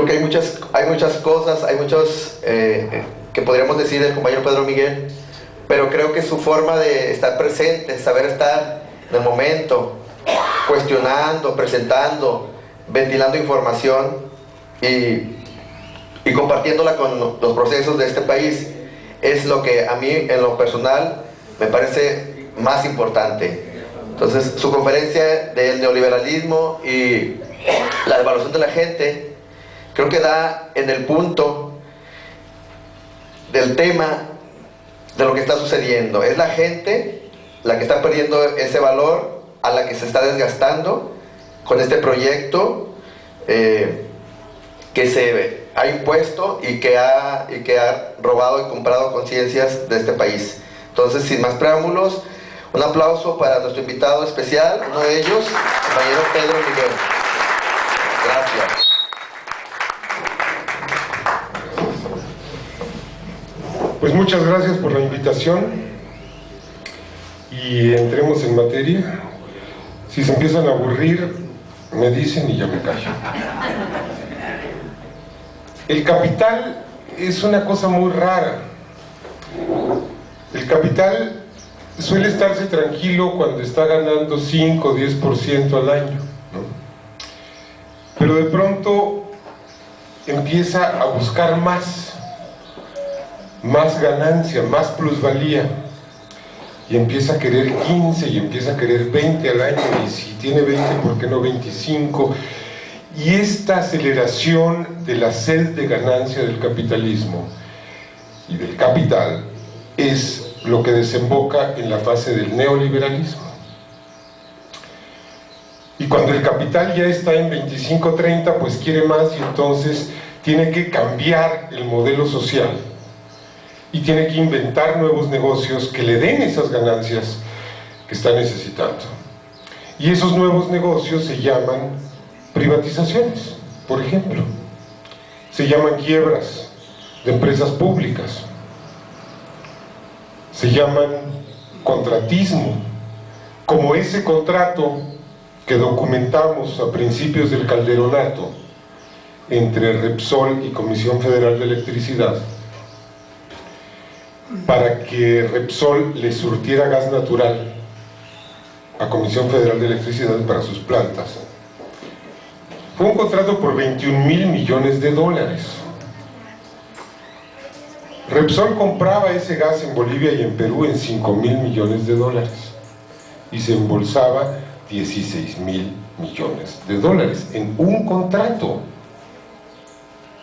porque hay muchas cosas, hay muchos que podríamos decir del compañero Pedro Miguel, pero creo que su forma de estar presente, saber estar en el momento, cuestionando, presentando, ventilando información y compartiéndola con los procesos de este país, es lo que a mí en lo personal me parece más importante. Entonces, su conferencia del neoliberalismo y la evaluación de la gente, creo que da en el punto del tema de lo que está sucediendo. Es la gente la que está perdiendo ese valor, a la que se está desgastando con este proyecto que se ha impuesto y que ha robado y comprado conciencias de este país. Entonces, sin más preámbulos, un aplauso para nuestro invitado especial, uno de ellos, el compañero Pedro Miguel. Gracias. Pues muchas gracias por la invitación y entremos en materia. Si se empiezan a aburrir, me dicen y yo me callo. El capital es una cosa muy rara. El capital suele estarse tranquilo cuando está ganando 5 o 10% al año, ¿no? Pero de pronto empieza a buscar más ganancia, más plusvalía, y empieza a querer 15 y empieza a querer 20 al año, y si tiene 20, ¿por qué no 25? Y esta aceleración de la sed de ganancia del capitalismo y del capital es lo que desemboca en la fase del neoliberalismo. Y cuando el capital ya está en 25-30, pues quiere más, y entonces tiene que cambiar el modelo social y tiene que inventar nuevos negocios que le den esas ganancias que está necesitando. Y esos nuevos negocios se llaman privatizaciones, por ejemplo. Se llaman quiebras de empresas públicas. Se llaman contratismo, como ese contrato que documentamos a principios del Calderonato entre Repsol y Comisión Federal de Electricidad, para que Repsol le surtiera gas natural a Comisión Federal de Electricidad para sus plantas. Fue un contrato por 21,000 millones de dólares. Repsol compraba ese gas en Bolivia y en Perú en 5,000 millones de dólares y se embolsaba 16,000 millones de dólares en un contrato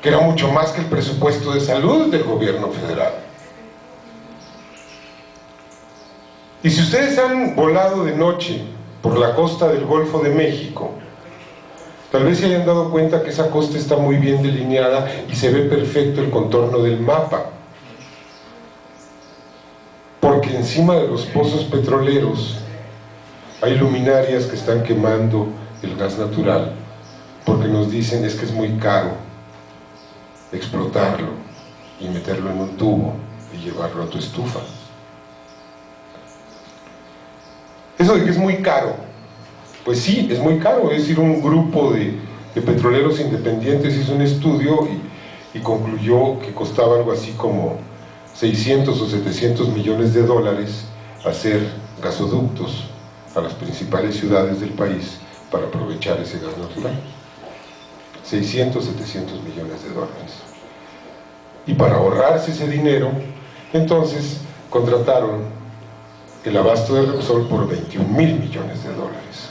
que era mucho más que el presupuesto de salud del gobierno federal. Y si ustedes han volado de noche por la costa del Golfo de México, tal vez se hayan dado cuenta que esa costa está muy bien delineada y se ve perfecto el contorno del mapa, porque encima de los pozos petroleros hay luminarias que están quemando el gas natural, porque nos dicen es que es muy caro explotarlo y meterlo en un tubo y llevarlo a tu estufa. Eso de que es muy caro, pues sí, es muy caro. Es decir, un grupo de petroleros independientes hizo un estudio y concluyó que costaba algo así como 600 o 700 millones de dólares hacer gasoductos a las principales ciudades del país para aprovechar ese gas natural. 600, 700 millones de dólares. Y para ahorrarse ese dinero, entonces contrataron el abasto de Repsol por 21,000 millones de dólares.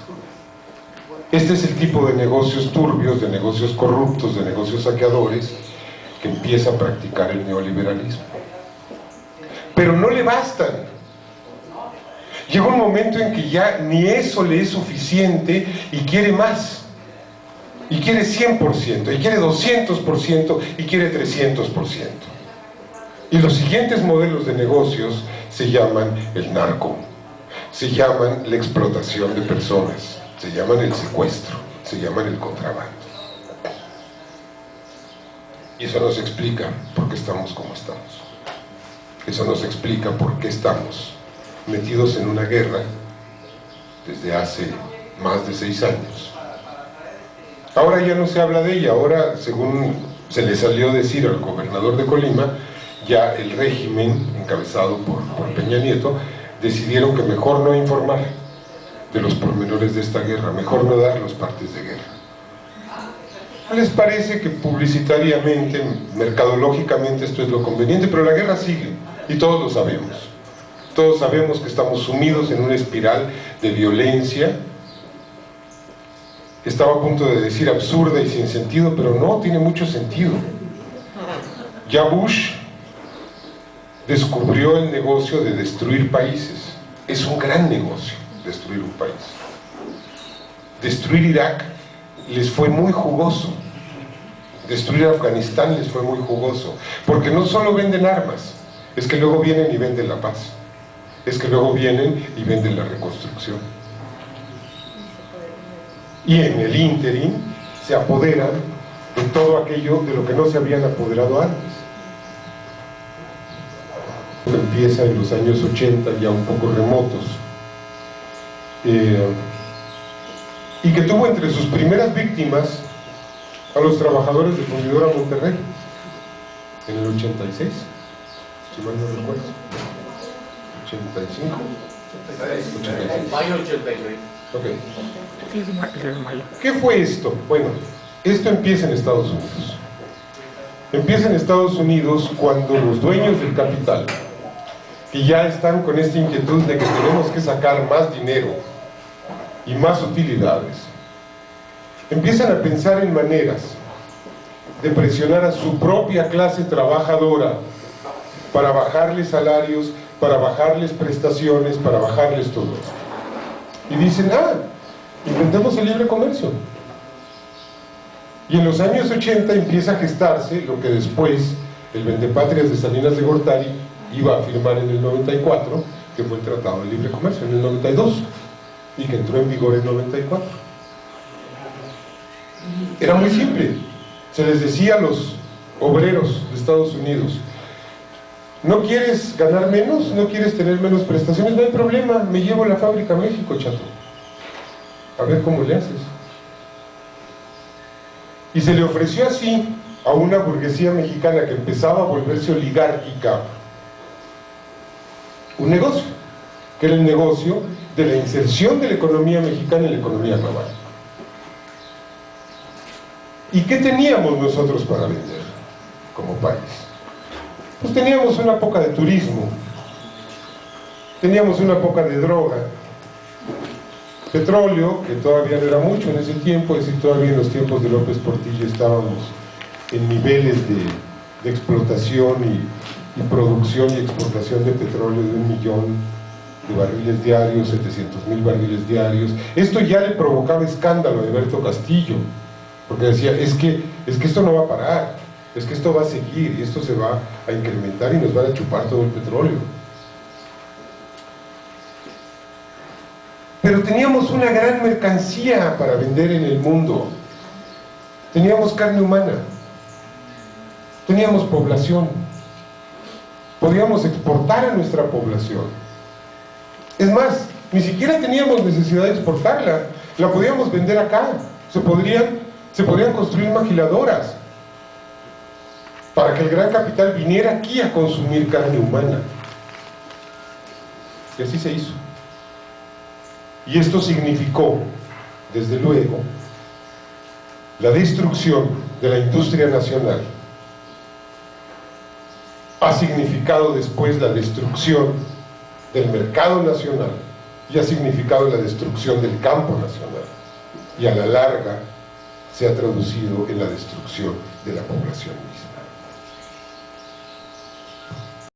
Este es el tipo de negocios turbios, de negocios corruptos, de negocios saqueadores que empieza a practicar el neoliberalismo. Pero no le bastan. Llega un momento en que ya ni eso le es suficiente y quiere más. Y quiere 100%, y quiere 200%, y quiere 300%. Y los siguientes modelos de negocios se llaman el narco, se llaman la explotación de personas, se llaman el secuestro, se llaman el contrabando. Y eso nos explica por qué estamos como estamos. Eso nos explica por qué estamos metidos en una guerra desde hace más de 6 años Ahora ya no se habla de ella, ahora, según se le salió decir al gobernador de Colima, ya el régimen, encabezado por Peña Nieto, decidieron que mejor no informar de los pormenores de esta guerra, mejor no dar los partes de guerra. Les parece que publicitariamente, mercadológicamente esto es lo conveniente, pero la guerra sigue, y todos lo sabemos. Todos sabemos que estamos sumidos en una espiral de violencia. Estaba a punto de decir absurda y sin sentido, pero no, tiene mucho sentido. Ya Bush descubrió el negocio de destruir países. Es un gran negocio destruir un país. Destruir Irak les fue muy jugoso. Destruir Afganistán les fue muy jugoso. Porque no solo venden armas, es que luego vienen y venden la paz. Es que luego vienen y venden la reconstrucción. Y en el ínterin se apoderan de todo aquello de lo que no se habían apoderado antes. Empieza en los años 80, ya un poco remotos, y que tuvo entre sus primeras víctimas a los trabajadores de Fundidora Monterrey en el 86, si mal no recuerdo, 85, 86. Mayo 86. Okay. ¿Qué fue esto? Bueno, esto empieza en Estados Unidos. Empieza en Estados Unidos cuando los dueños del capital, que ya están con esta inquietud de que tenemos que sacar más dinero y más utilidades, empiezan a pensar en maneras de presionar a su propia clase trabajadora para bajarles salarios, para bajarles prestaciones, para bajarles todo esto. Y dicen, inventemos el libre comercio. Y en los años 80 empieza a gestarse lo que después el vendepatrias de Salinas de Gortari iba a firmar en el 94, que fue el Tratado de Libre Comercio en el 92, y que entró en vigor en el 94. Era muy simple. Se les decía a los obreros de Estados Unidos: ¿no quieres ganar menos? ¿No quieres tener menos prestaciones? No hay problema, me llevo la fábrica a México, chato. A ver cómo le haces. Y se le ofreció así a una burguesía mexicana que empezaba a volverse oligárquica un negocio, que era el negocio de la inserción de la economía mexicana en la economía global. ¿Y qué teníamos nosotros para vender como país? Pues teníamos una poca de turismo, teníamos una poca de droga, petróleo, que todavía no era mucho en ese tiempo, es decir, todavía en los tiempos de López Portillo estábamos en niveles de explotación y producción y exportación de petróleo de 1 millón de barriles diarios, 700,000 barriles diarios. Esto ya le provocaba escándalo a Alberto Castillo, porque decía, es que esto no va a parar, es que esto va a seguir, y esto se va a incrementar y nos van a chupar todo el petróleo. Pero teníamos una gran mercancía para vender en el mundo. Teníamos carne humana, teníamos población, podíamos exportar a nuestra población. Es más, ni siquiera teníamos necesidad de exportarla, la podíamos vender acá. Se podrían construir maquiladoras para que el gran capital viniera aquí a consumir carne humana. Y así se hizo. Y esto significó, desde luego, la destrucción de la industria nacional. Ha significado después la destrucción del mercado nacional y ha significado la destrucción del campo nacional. Y a la larga se ha traducido en la destrucción de la población misma.